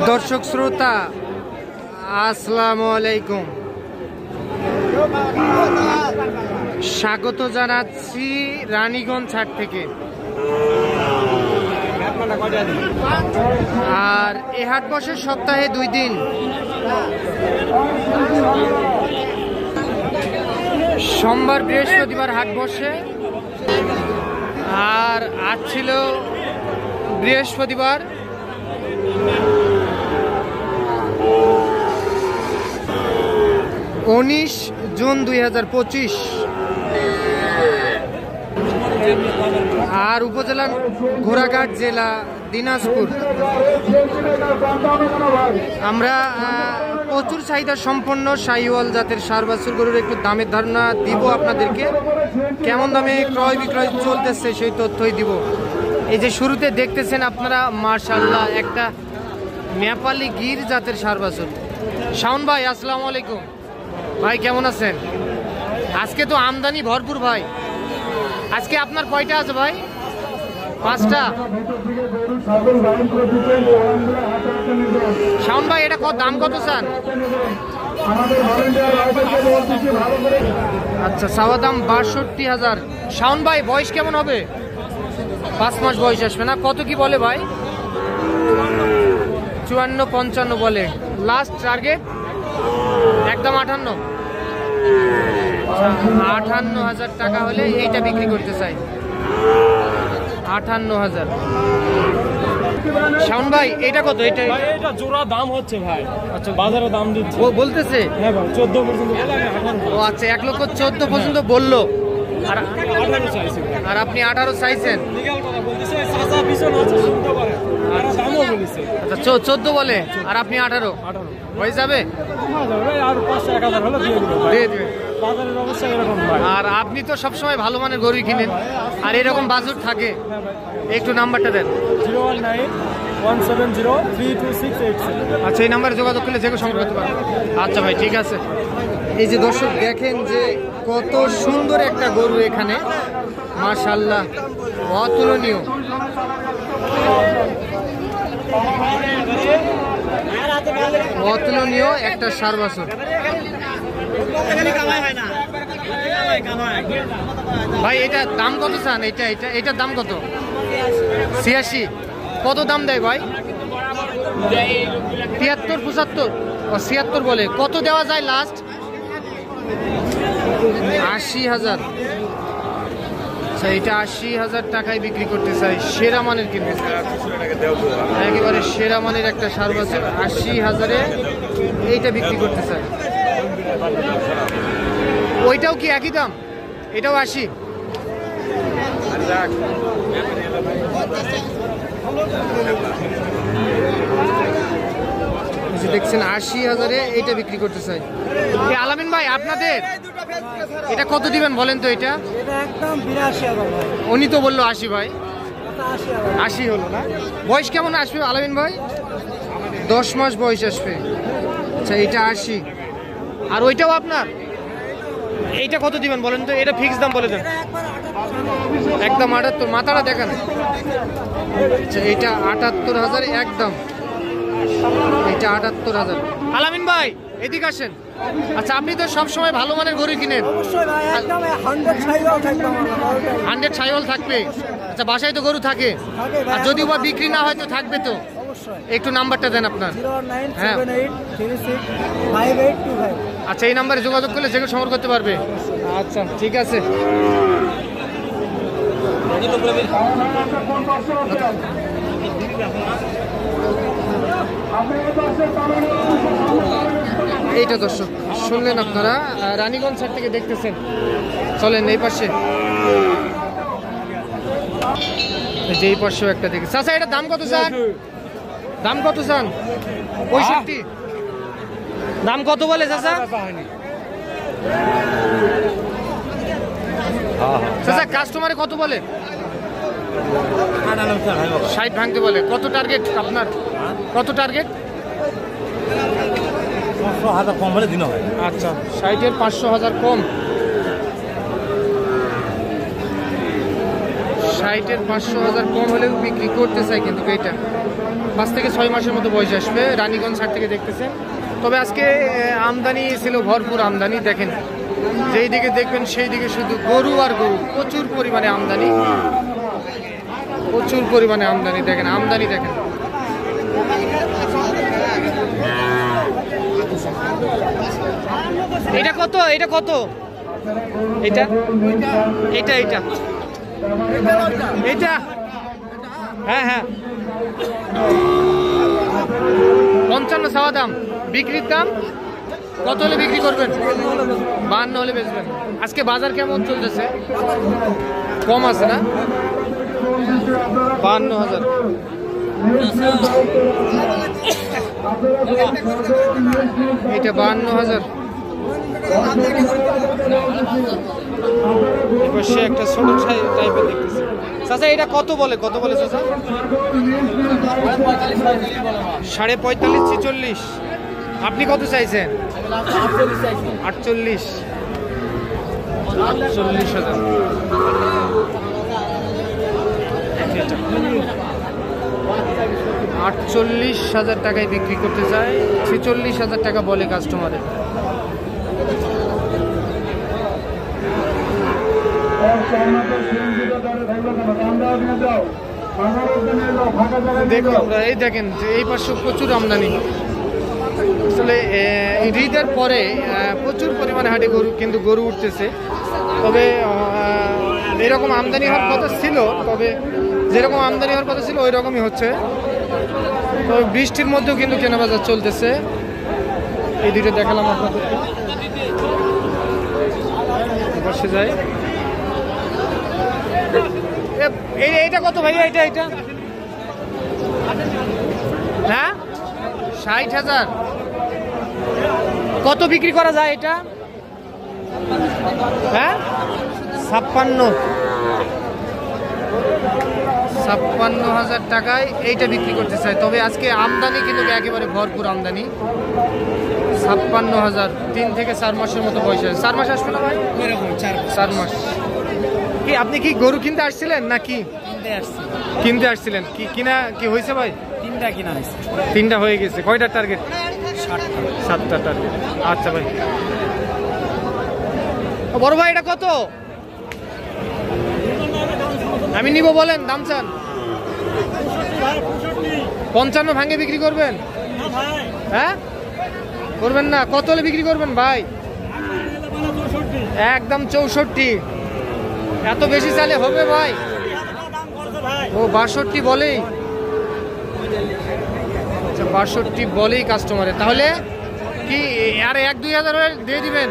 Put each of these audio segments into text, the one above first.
দর্শক শ্রোতা আসসালামু আলাইকুম, স্বাগত জানাচ্ছি রানীগঞ্জ হাট থেকে। আর এই হাট বসে সপ্তাহে 2 দিন, সোমবার বৃহস্পতিবার হাট বসে। আর আজ ছিল বৃহস্পতিবার। উনিশ জুন 2025। আর উপজেলা ঘোড়াঘাট, জেলা দিনাজপুর। আমরা প্রচুর চাহিদা সম্পন্ন শাহিওয়াল জাতের ষাঁড় বাছুর গরুর একটু দামের ধারণা দিব আপনাদেরকে। কেমন দামে ক্রয় বিক্রয় চলতেছে সেই তথ্যই দিব। এই যে শুরুতে দেখতেছেন আপনারা, মাশাআল্লাহ একটা নেপালি গির জাতের ষাঁড় বাছুর। শাওন ভাই আসসালামু আলাইকুম। ভাই কেমন আছেন? আজকে তো আমদানি ভরপুর ভাই। আজকে আপনার কয়টা আছে ভাই? 5টা। শাওন ভাই এটা দাম কত চান? আচ্ছা, চাওয়া দাম 62,000। শাওন ভাই বয়স কেমন হবে? 5 মাস বয়স আসবে না? কত কি বলে ভাই? 54-55 বলে। লাস্ট টার্গেট একদম 58,000 টাকা হলে এইটা বিক্রি করতে চাই। 58,000। শাওন ভাই এটা কত? এটা জোড়া দাম হচ্ছে ভাই। আচ্ছা, বাজারে দাম দিচ্ছে বলতেছে। হ্যাঁ ভাই, 14 পর্যন্ত। ও আচ্ছা, 1,14,000 পর্যন্ত বললো। আর 18 চাইছি। আর আপনি 18 চাইছেন? লিগ্যাল কথা বলতেছে, চাচা পিছন আছে, শুনতে পারে। আর দামও বলেছে। আচ্ছা, 14 বলে আর আপনি 18 হয়ে যাবে? আর 500-1000 হলে দিয়ে দিবেন। দিয়ে দিবেন। বাজারের অবস্থা এরকম ভাই। আর আপনি তো সবসময় ভালো মানের গরুই কিনেন, আর এরকম বাজেট থাকে। একটু নাম্বারটা দেন। 019-170-32687। আচ্ছা, এই নাম্বারে যোগাযোগ করলে যে কেউ সংগ্রহ করতে পারেন। আচ্ছা ভাই, ঠিক আছে। এই যে দর্শক দেখেন যে কত সুন্দর একটা গরু এখানে, মাশাআল্লাহ অতুলনীয়। অতুলনীয় একটা ষাঁড় বাছুর। ভাই এটার দাম কত চান? এটার দাম কত? 86। কত দাম দেয় ভাই? 73-75 ও 76 বলে। কত দেওয়া যায় লাস্ট? 80,000। আচ্ছা, এটা 80,000 টাকায় বিক্রি করতে চাই। সেরা মানের কিনতে চাই, একেবারে সেরা মানের একটা ষাঁড় বাছুর। 80,000-এ এইটা বিক্রি করতে চাই। ওইটাও কি একই দাম? এটাও 80? দেখছেন 80,000-এ এইটা বিক্রি করতে চাই। আলামিন ভাই আপনাদের এটা কত দিবেন বলেন তো? এটা একদম 82,000। উনি তো বললো 80 ভাই। 80 হলো না? বয়স কেমন আসবে আলামিন ভাই? 10 মাস বয়স আসবে। আচ্ছা, এটা 80। আর ওইটাও আপনার? এইটা কত দিবেন বলেন তো? এটা ফিক্স দাম বলে দেন। একদম 78। মাথাটা দেখান। আচ্ছা, এটা 78,000 একদম। এটা 78,000। আলামিন ভাই এদিকে আসেন। আচ্ছা, আপনি তো সবসময় ভালো মানের গরু কিনেন। 100 ছাইওয়াল থাকবে। আচ্ছা, বাসায় তো গরু থাকে, আর যদিও বা বিক্রি না হয় তো থাকবে তো। একটু নাম্বারটা দেন আপনার। হ্যাঁ, আচ্ছা, এই নাম্বারে যোগাযোগ করলে যে কেউ সংগ্রহ করতে পারবে। আচ্ছা, ঠিক আছে। এইটা দর্শক শুনলেন আপনারা, রানীগঞ্জ হাট থেকে দেখতেছেন। চলেন এই পাশে, যে এই পাশেও একটা দেখি। চাচা এটার দাম কত চান? দাম কত চান? 65। দাম কত বলে চাচা? চাচা কাস্টমারে কত বলে? 60 ভাঙতে বলে। কত টার্গেট আপনার? কত টার্গেট? 500,000 কম হলে দিন হয়। আচ্ছা, 60-এর 500,000 কম। 60-এর 500,000 কম হলেও বিক্রি করতে চাই, কিন্তু এইটা 5 থেকে 6 মাসের মতো বয়স আসবে। রানীগঞ্জ হাট থেকে দেখতেছেন। তবে আজকে আমদানি ছিল, ভরপুর আমদানি। দেখেন যেই দিকে দেখবেন সেই দিকে শুধু গরু আর গরু, প্রচুর পরিমাণে আমদানি, প্রচুর পরিমাণে আমদানি। দেখেন আমদানি দেখেন। এটা কত? এটা কত? এটা এটা এটা এটা হ্যাঁ হ্যাঁ 55 চাওয়া দাম। বিক্রির দাম কত হলে বিক্রি করবেন? 52 হলে বেচবেন। আজকে বাজার কেমন চলতেছে? কম আছে না? 52,000। এটা 52,000। এবার সে একটা ছোট টাইপের দেখতেছে। চাচা এটা কত বলে? কত বলে চাচা? 45, 46। আপনি কত চাইছেন? 48। 48,000। 48,000 টাকায় বিক্রি করতে চায়। 46,000 টাকা বলে কাস্টমারে। দেখুন আমরা এই দেখেন যে এই পাশে প্রচুর আমদানি। আসলে ঈদের পরে প্রচুর পরিমাণে হাটে গরু, কিন্তু গরু উঠতেছে। তবে এরকম আমদানি হওয়ার কথা ছিল, তবে যেরকম আমদানি হওয়ার কথা ছিল ওই রকমই হচ্ছে। তবে বৃষ্টির মধ্যেও কিন্তু কেনাবাজার চলতেছে। এই দুটো দেখালাম আপনাদেরকে। বসে যায়। এইটা কত ভাইয়া? এটা এটা হ্যাঁ 60,000। কত বিক্রি করা যায় এটা? হ্যাঁ 56,000 টাকায় এইটা বিক্রি করতে চাই। তবে আজকে আমদানি কিন্তু একেবারে ভরপুর আমদানি। 56,000। 3 থেকে 4 মাসের মতো বয়স আছে। 4 মাস আসবে না ভাই? 4 মাস। কি আপনি কি গরু কিনতে আসছিলেন নাকি? কিনতে আসছিলেন। কি কিনা কি হয়েছে ভাই? 3টা কিনা হয়েছে। 3টা হয়ে গেছে। কয়টা টার্গেট? 7টা টার্গেট। আচ্ছা ভাই। বড় ভাই এটা কত? আমি নিব, বলেন দাম চান। 55 ভাঙে বিক্রি করবেন? হ্যাঁ করবেন না? কত হলে বিক্রি করবেন ভাই? একদম 64। এত বেশি চালে হবে ভাই? ও 62 বলেই। আচ্ছা 62 বলেই কাস্টমারে। তাহলে কি আর 1-2 হাজার দিয়ে দিবেন?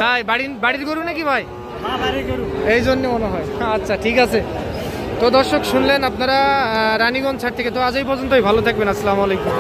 তাই বাড়ির গরু নাকি ভাই? এই জন্য মনে হয়। আচ্ছা ঠিক আছে। তো দর্শক শুনলেন আপনারা রানীগঞ্জ হাট থেকে। তো আজ এই পর্যন্তই। ভালো থাকবেন। আসসালামু আলাইকুম।